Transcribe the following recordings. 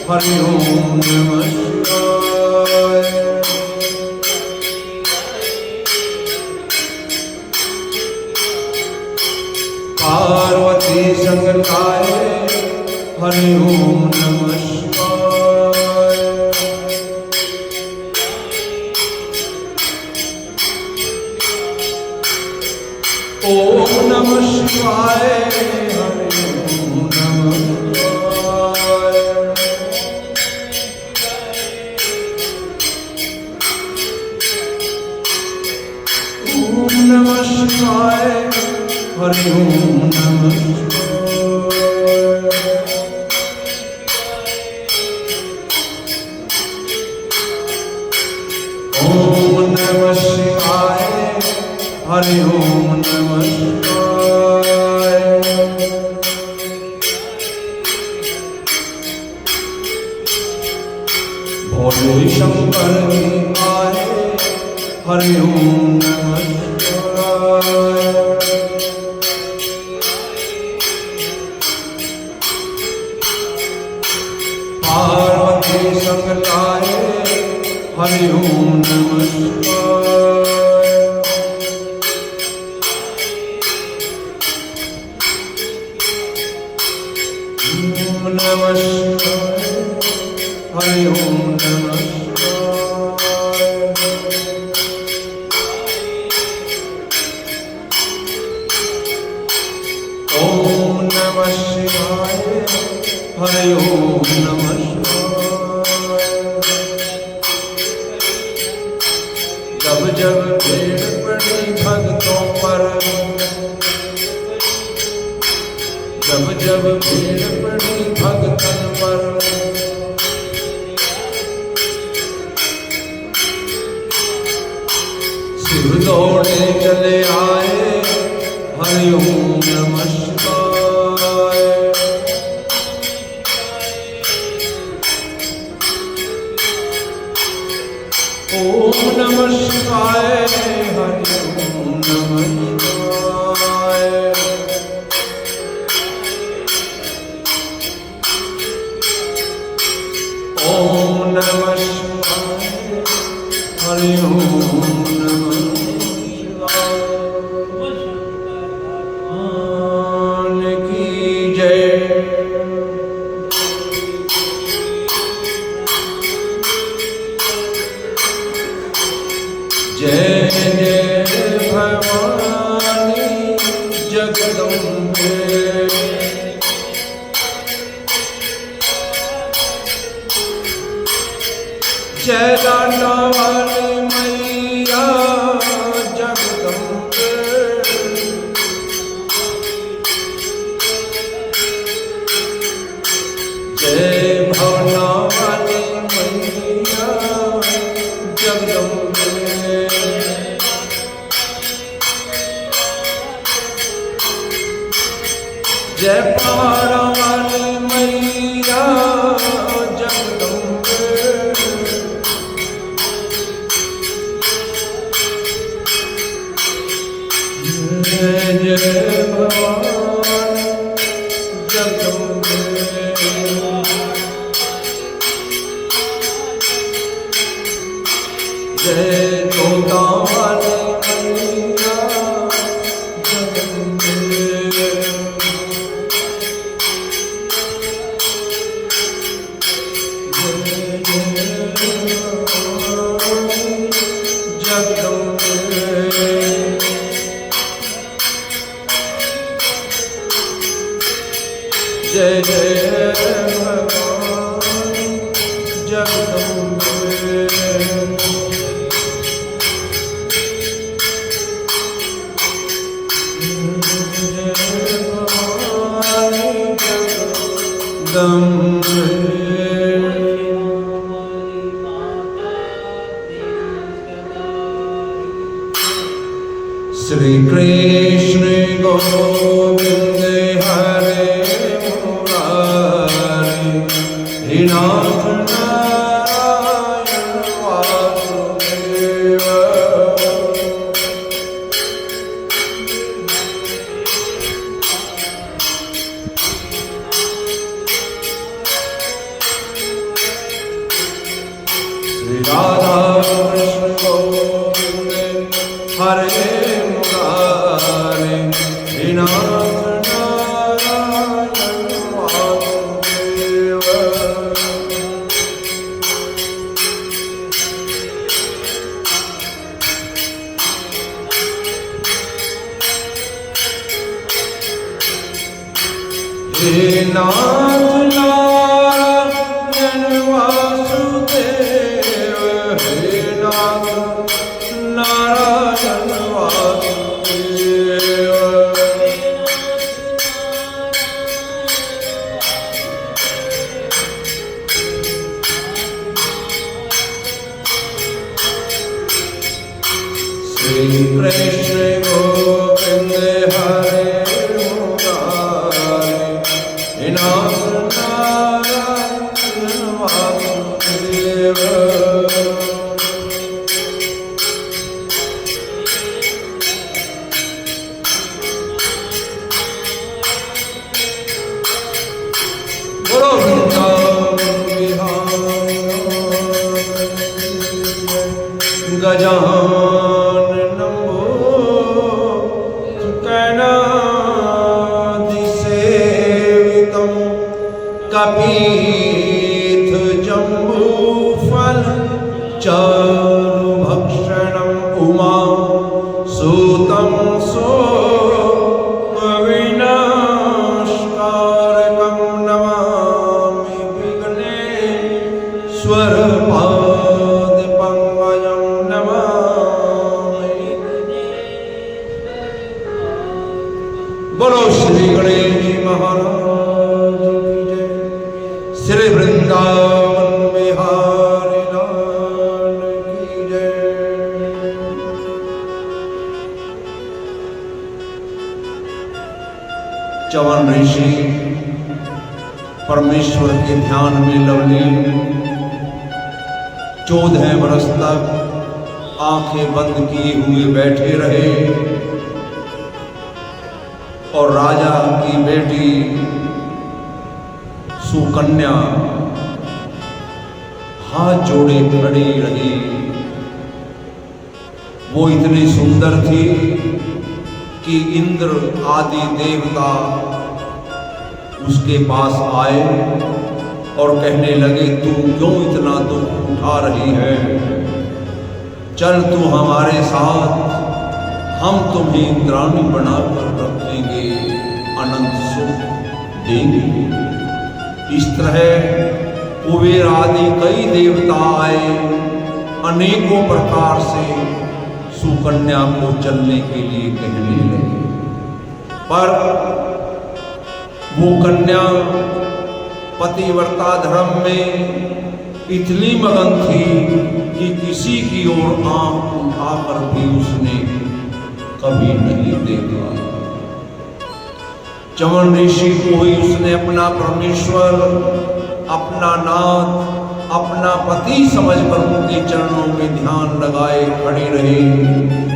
हरि ओम नमः शिवाय। पार्वती संगताय हरि ओम नमः शिवाय। ओम नमः शिवाय हरि ओम नमः शिवाय। ओम नमः शिवाय हरि ओम नमः शिवाय। ओम नमः शिवाय हरि ओम नमः शिवाय। भोले शंकर जी आए हरि ओम नमः शिवाय। पार्वती संगताय हरि ओम नमः शिवाय। ओम नमः शिवाय हरि ओम नमः शिवाय। ओम नमः शिवाय हरि ओम नमः शिवाय। जब जब भीड़ पड़ी भक्तों पर, जब जब भीड़ पड़ी भक्तन पर, शिव दौड़े चले आए हरि ओम नमः शिवाय। ओम नमः शिवाय हरि ओम नमः शिवाय। ओम नमः शिवाय हरि ओम नमः शिवाय। भगवान की जय। जय जय भवानी जगदम्बे। जय लाडला वाली मैया जगदम्बे। जय भवना वाली मैया जगदम्बे। जय पहाड़ा वाली मैया जगदम्बे। जय जय भवानी जगदम्बे। जय तोता वाली मैया जगदम्बे। जय जय भगवान जगदम्बे। जय भवानी जगदम्बे। श्री कृष्ण गोविंद हरे मुरारी, हे नाथ नारायण वासुदेव। राधा कृष्ण गोविंद हरे मुरारे हे नाथ नारायण वासुदेव। हे नाथ नारायण वासुदेव हे नाथ नारायण वासुदेव। श्री कृष्ण गोविंद हरे मुरारे हे नाथ नारायण वासुदेव। बोलो वृंदावन बिहारी गजाननं भूतगणाधिसेवितं कपीथ जम्बूफल चारुभक्षणम् उमा सूतं सोमविनाशकारकं नमामि विघ्नेश्वर पादपङ्कजं नमामि। बोलो श्री गणेश जी महाराज की जय। श्री वृंदावन बिहारी लाल की जय। च्यवन ऋषि परमेश्वर के ध्यान में लवलीन 14 वर्ष तक आंखें बंद किए हुए बैठे रहे और राजा की बेटी सुकन्या हाथ जोड़े खड़ी रही। वो इतनी सुंदर थी कि इंद्र आदि देवता उसके पास आए और कहने लगे तू क्यों इतना दुख उठा रही है, चल तू हमारे साथ, हम तुम्हें इंद्राणी बनाकर रखेंगे, अनंत सुख देंगे। इस तरह कुबेर आदि कई देवता आए, अनेकों प्रकार से सुकन्या को चलने के लिए कहने लगे, पर वो कन्या पतिव्रता धर्म में इतनी मगन थी कि किसी की ओर आंख उठाकर भी उसने कभी नहीं देखा। च्यवन ऋषि को ही उसने अपना परमेश्वर, अपना नाथ, अपना पति समझकर उनके चरणों में ध्यान लगाए खड़ी रही।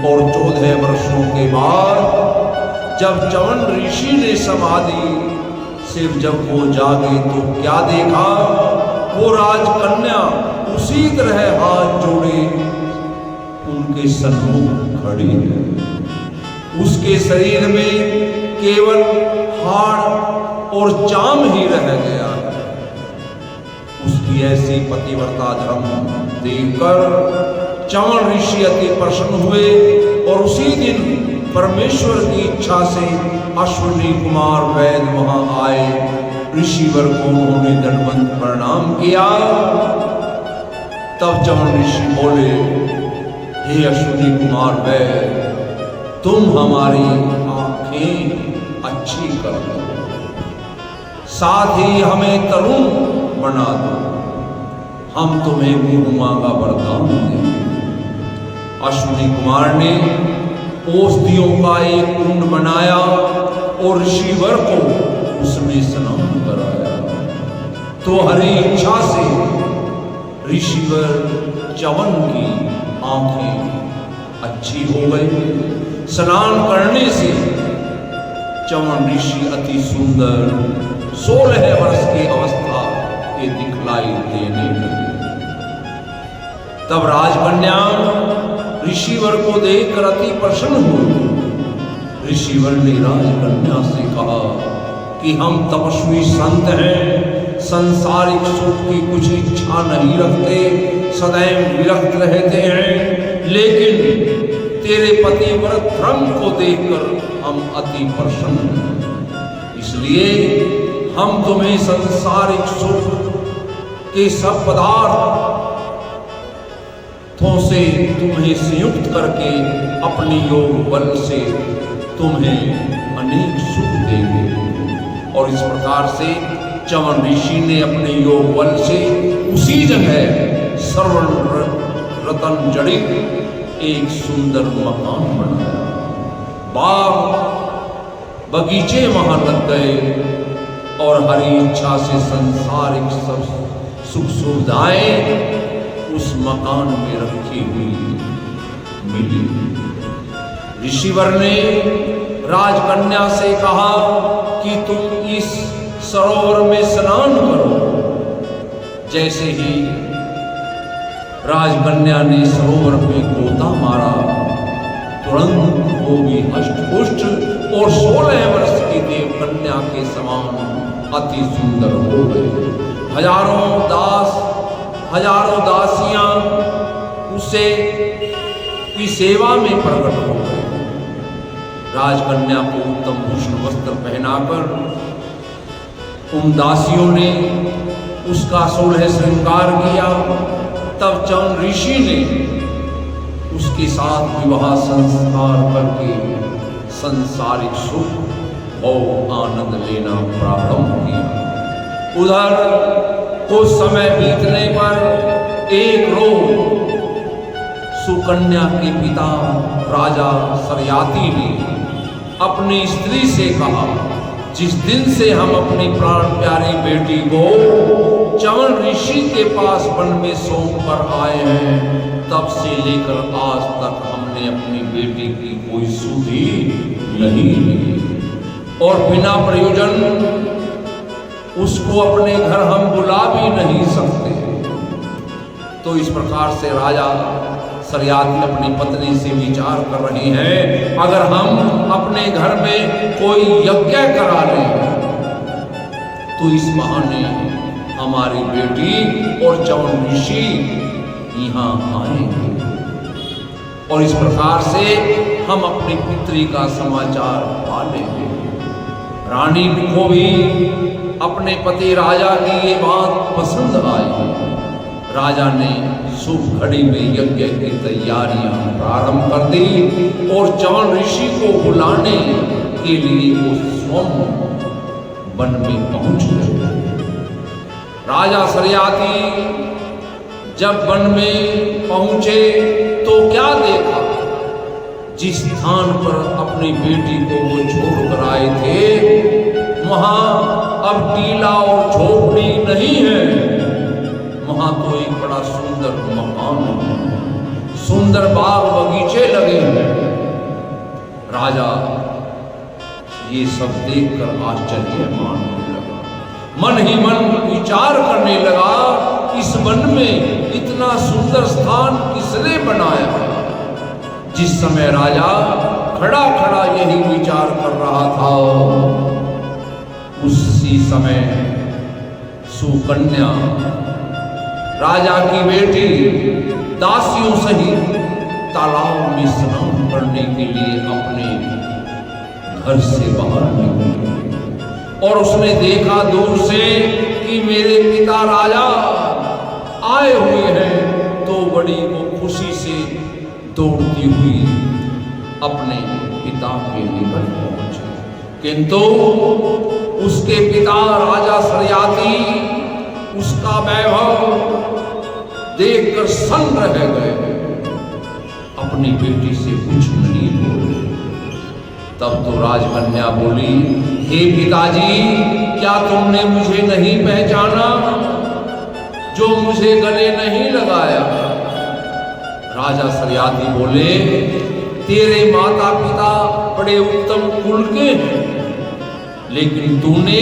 और 14 वर्षों के बाद जब च्यवन ऋषि ने समाधि से जब वो जागे तो क्या देखा, वो राजकन्या उसी तरह हाथ जोड़े उनके सन्मुख खड़ी है। उसके शरीर में केवल हाड़ और चाम ही रह गया है। उसकी ऐसी पतिव्रता धर्म देखकर च्यवन ऋषि अति प्रसन्न हुए और उसी दिन परमेश्वर की इच्छा से अश्विनी कुमार वैद्य वहां आए। ऋषिवर को उन्होंने दंडवत प्रणाम किया। तब च्यवन ऋषि बोले, हे अश्विनी कुमार वैद्य, तुम हमारी आंखें अच्छी कर दो, साथ ही हमें तरुण बना दो, हम तुम्हें मुंह मांगा वरदान देंगे। अश्विनी कुमार ने औषधियों का एक कुंड बनाया और ऋषिवर को उसमें स्नान कराया। तो हरि इच्छा से ऋषिवर च्यवन की आंखें अच्छी हो गई। स्नान करने से च्यवन ऋषि अति सुंदर 16 वर्ष की अवस्था के दिखलाई देने लगे। तब राजकन्या ऋषिवर को देखकर अति प्रसन्न हुई। ऋषिवर ने राजकन्या से कहा कि हम तपस्वी संत हैं, संसारिक सुख की कुछ इच्छा नहीं रखते, सदैव विरक्त रहते हैं, लेकिन तेरे पतिव्रत धर्म को देखकर हम अति प्रसन्न हैं। इसलिए हम तुम्हें संसारिक सुख के सब पदार्थों से तुम्हें संयुक्त करके अपनी योग बल से तुम्हें अनेक सुख देंगे। और इस प्रकार से च्यवन ऋषि ने अपने योग बल से उसी जगह स्वर्ण रतन जड़ित एक सुंदर मकान बनाया। बाग बगीचे वहां लग गए और हरी इच्छा से संसारिक सब सुख सुविधाएं उस मकान में रखी हुई मिली। ऋषिवर ने राजकन्या से कहा कि तुम इस सरोवर में स्नान करो। जैसे ही राजकन्या ने सरोवर में गोता मारा, तुरंत वो भी हष्ट-पुष्ट और 16 वर्ष की देवकन्या के समान अति सुंदर हो गए। हजारों दासियां उसे की सेवा में प्रकट हो गए। राजकन्या को उत्तम भूषण वस्त्र पहनाकर उन दासियों ने उसका 16 श्रृंगार किया। तब च्यवन ऋषि ने उसके साथ विवाह संस्कार करके संसारिक सुख और आनंद लेना प्रारंभ किया। उधर कुछ समय बीतने पर एक रोज सुकन्या के पिता राजा सरयाती ने अपनी स्त्री से कहा, जिस दिन से हम अपनी प्राण प्यारी बेटी को च्यवन ऋषि के पास वन में सौंप कर आए हैं, तब से लेकर आज तक हमने अपनी बेटी की कोई सुधि नहीं ली और बिना प्रयोजन उसको अपने घर हम बुला भी नहीं सकते। तो इस प्रकार से राजा सरयाती अपनी पत्नी से विचार कर रहे हैं, अगर हम अपने घर में कोई यज्ञ करा लें तो इस बहाने हमारी बेटी और च्यवन ऋषि यहाँ आएंगे और इस प्रकार से हम अपनी पुत्री का समाचार पा लेंगे। रानी को भी अपने पति राजा की ये बात पसंद आई। राजा ने शुभ घड़ी में यज्ञ की तैयारियां प्रारंभ कर दी और च्यवन ऋषि को बुलाने के लिए वो स्वयं वन में पहुंच गए। राजा सरयाती जब वन में पहुंचे तो क्या देखा, जिस स्थान पर अपनी बेटी को वो छोड़ कर आए थे वहां अब टीला और झोपड़ी नहीं है, वहां तो एक बड़ा सुंदर मकान है, सुंदर बाग बगीचे लगे हैं। राजा ये सब देखकर आश्चर्यमान होने लगा, मन ही मन विचार करने लगा, इस वन में इतना सुंदर स्थान किसने बनाया। जिस समय राजा खड़ा खड़ा यही विचार कर रहा था, उसी समय सुकन्या राजा की बेटी दासियों सहित तालाब में स्नान करने के लिए अपने घर से बाहर निकली और उसने देखा दूर से कि मेरे पिता राजा आए हुए हैं, तो बड़ी वो खुशी से दौड़ती हुई अपने पिता के निकट पहुंची। किंतु उसके पिता राजा सरयाती उसका वैभव देखकर सन्न रह गए, अपनी बेटी से कुछ नहीं बोले। तब तो राजकन्या बोली, हे पिताजी, क्या तुमने मुझे नहीं पहचाना, जो मुझे गले नहीं लगाया। राजा सरयाती बोले, तेरे माता पिता बड़े उत्तम कुल के हैं, लेकिन तूने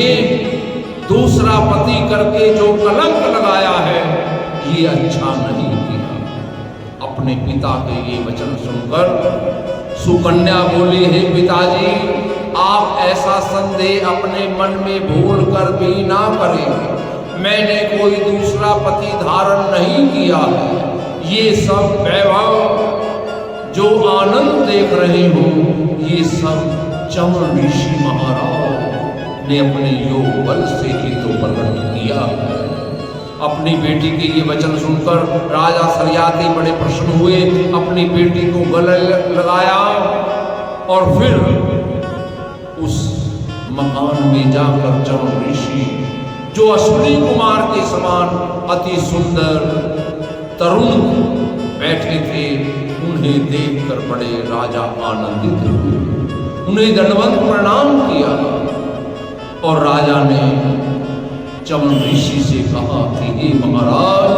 दूसरा पति करके जो कलंक लगाया है, ये अच्छा नहीं किया। अपने पिता के ये वचन सुनकर सुकन्या बोली, हे पिताजी, आप ऐसा संदेह अपने मन में भूल कर भी ना करें। मैंने कोई दूसरा पति धारण नहीं किया है। ये सब वैभव जो आनंद देख रहे हो, ये सब चमन ऋषि महाराज ने अपने योग बल से ही तो प्रकट किया है। अपनी बेटी के ये वचन सुनकर राजा सरियाती बड़े प्रसन्न हुए, अपनी बेटी को गले लगाया और फिर उस मकान में जाकर चमन ऋषि, जो अश्विनी कुमार के समान अति सुंदर तरुण बैठे थे, उन्हें देखकर बड़े राजा आनंदित हुए, उन्हें दंडवत प्रणाम किया और राजा ने चमन ऋषि से कहा कि हे महाराज,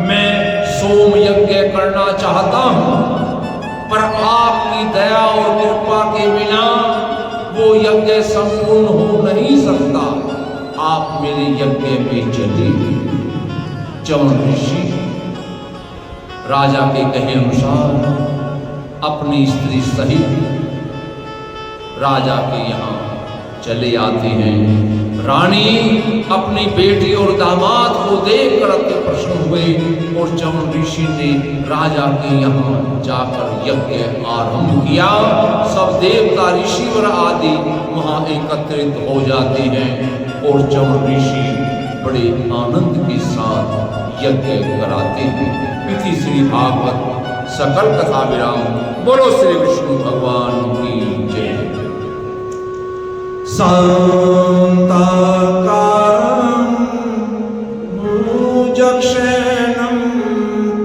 मैं सोम यज्ञ करना चाहता हूं, पर आपकी दया और कृपा के बिना वो यज्ञ संपूर्ण हो नहीं सकता। आप मेरे यज्ञ में चलिए। चमन ऋषि राजा के कहे अनुसार अपनी स्त्री सहित राजा के यहाँ चले आते हैं। रानी अपनी बेटी और दामाद को देखकर अति प्रसन्न हुए और चमन ऋषि ने राजा के यहाँ जाकर यज्ञ आरंभ किया। सब देवता, ऋषिवर आदि वहाँ एकत्रित हो जाते हैं और चमन ऋषि बड़े आनंद के साथ यज्ञ कराते हैं। इति श्री भागवत सकल कथा विराम। बोलो श्री विष्णु भगवान की जय। शांताकारं भुजगशयनं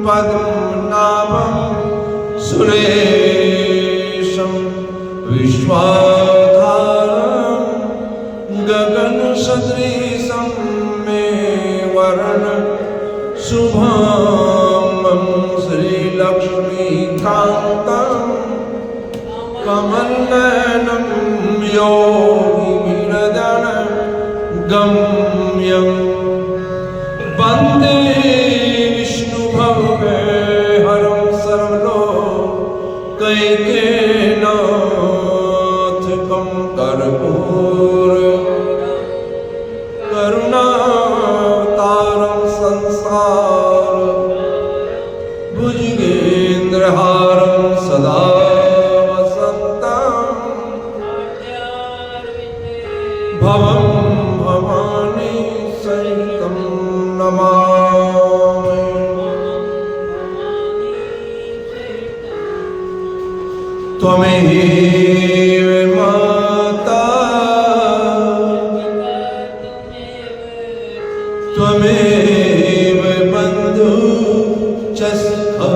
पद्मनाभं सुरेशं विश्वाधारं गगनसदृशं मेघवर्णं शुभांगं श्रीलक्ष्मीकान्तं कमलनयनं योगिभिर्दनं गम्यं वन्दे विष्णुभवहरं सर्वलोकैकनाथं कर्पूर करुणावतारं संसार भुजगेन्द्रहारं सदा भवं भवानी सहितं नमामि। त्वमेव माता त्वमेव बन्धु च सखा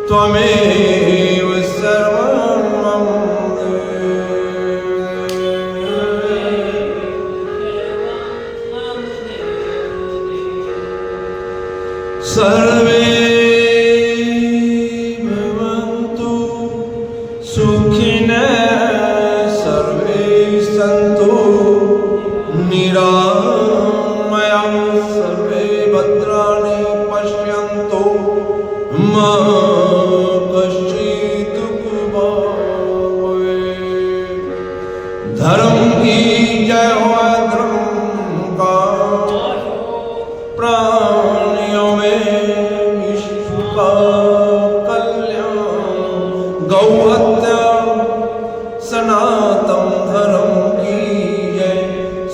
त्वमेव सर्वं मम सर्वे भवन्तु सुखिनः सर्वे सन्तु निरामयाः सर्वे भद्राणि पश्यन्तु मा धर्म की जय हो, धर्म का प्राणियों में विश्व का कल्याण। गौ हत्या सनातन धर्म की जय।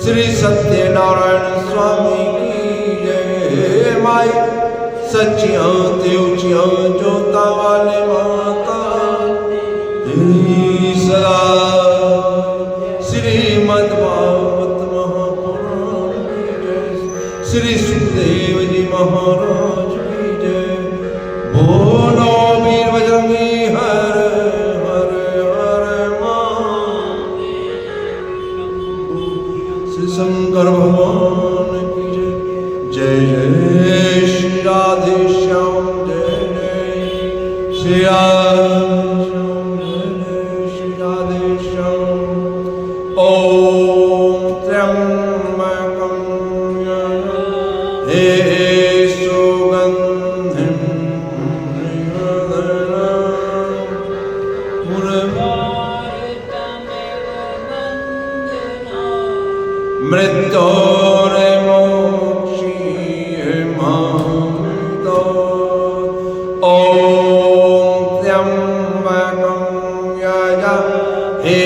श्री सत्यनारायण स्वामी की जय। माई सच्चियां त्योचियां जोता वाले माता तेरी सदा। श्रीमद्भागवत महापुराण की जय। श्री सुखदेव जी महाराज की जय। बोलो वीर बजरंगी हर हर हर महादेव। श्री शंकर भगवान की जय। जय जय श्री राधे श्याम, जय जय श्री राधे श्याम, जय जय श्री राधे श्याम। ओम त्र्यंबकं मृत्योर्मोक्षीयमामृतो ॐ त्र्यम्बकं यजामहे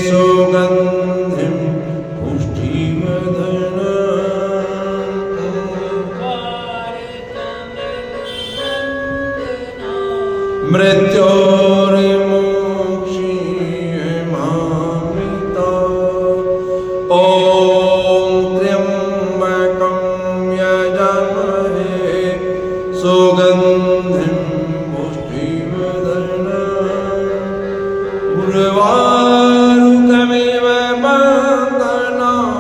सुगन्धिं पुष्टिवर्धनम् मृत्योर्मोक्षीयमामृतो ॐ त्र्यम्बकं यजामहे सुगन्धिं पुष्टिवर्धनम् उर्वारुकमिव बन्धनात्